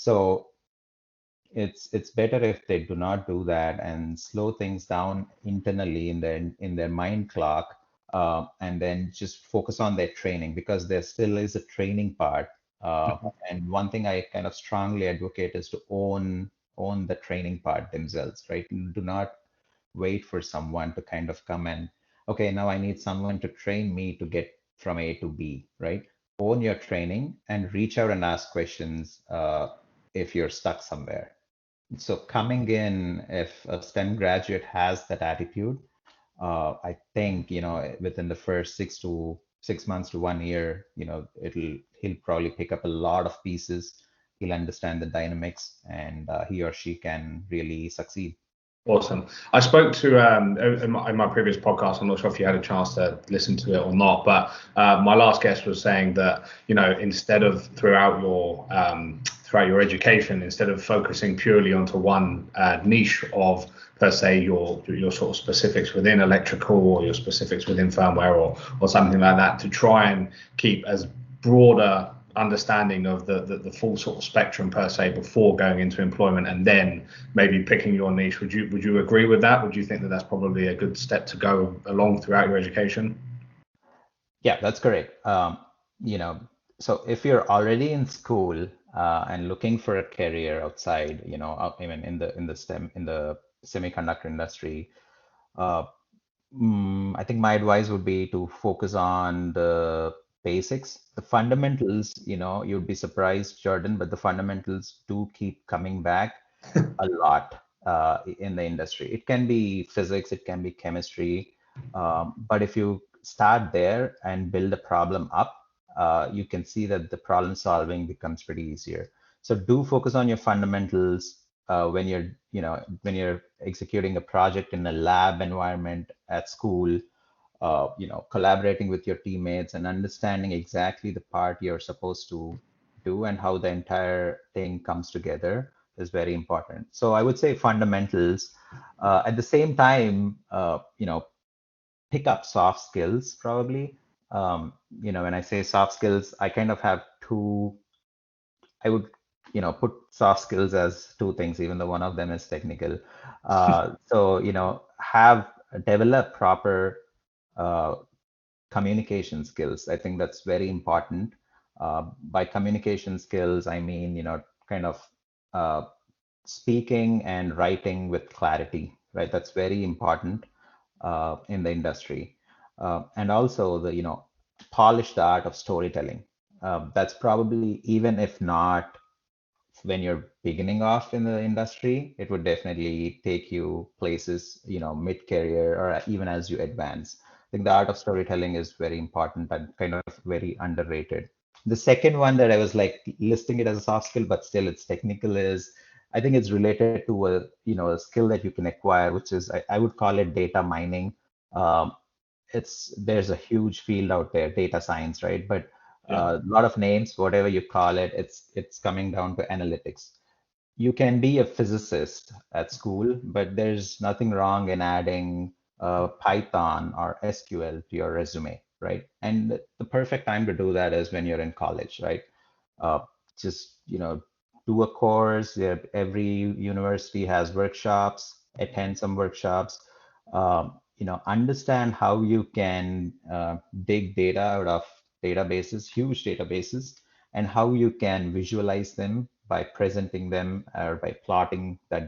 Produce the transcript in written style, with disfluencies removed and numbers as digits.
So it's better if they do not do that and slow things down internally in their mind clock, and then just focus on their training, because there still is a training part. And one thing I kind of strongly advocate is to own the training part themselves, right? Do not wait for someone to kind of come and, okay, now I need someone to train me to get from A to B, right? Own your training and reach out and ask questions if you're stuck somewhere. So coming in, if a STEM graduate has that attitude, I think, within the first 6 months to 1 year, he'll probably pick up a lot of pieces. He'll understand the dynamics, and he or she can really succeed. Awesome. I spoke to in my previous podcast. I'm not sure if you had a chance to listen to it or not, but my last guest was saying that instead of throughout your education, instead of focusing purely onto one niche of, per se, your sort of specifics within electrical or your specifics within firmware or something like that, to try and keep as broader understanding of the full sort of spectrum, per se, before going into employment, and then maybe picking your niche. Would you agree with that? Would you think that that's probably a good step to go along throughout your education? Yeah, that's correct. So if you're already in school and looking for a career outside, even in the STEM, in the semiconductor industry, uh, I think my advice would be to focus on the basics, the fundamentals. You'd be surprised, Jordan, but the fundamentals do keep coming back a lot in the industry. It can be physics, it can be chemistry, but if you start there and build a problem up, you can see that the problem solving becomes pretty easier. So do focus on your fundamentals when you're executing a project in a lab environment at school. Collaborating with your teammates and understanding exactly the part you're supposed to do and how the entire thing comes together is very important. So I would say fundamentals. At the same time, pick up soft skills probably. When I say soft skills, I kind of have two. I would, put soft skills as two things, even though one of them is technical. So, have develop proper uh, communication skills. I think that's very important. By communication skills, I mean, kind of uh, speaking and writing with clarity, right? That's very important in the industry. And also polish the art of storytelling. That's probably, even if not when you're beginning off in the industry, it would definitely take you places, mid-career or even as you advance. I think the art of storytelling is very important and kind of very underrated. The second one that I was like listing it as a soft skill, but still it's technical, is I think it's related to a skill that you can acquire, which is I would call it data mining. Um, there's a huge field out there, data science, right? But a lot of names, whatever you call it, it's coming down to analytics. You can be a physicist at school, but there's nothing wrong in adding Python or SQL to your resume, right? And the perfect time to do that is when you're in college, right? Uh, just do a course. Every university has workshops. Attend some workshops. Understand how you can dig data out of databases, huge databases, and how you can visualize them by presenting them or by plotting that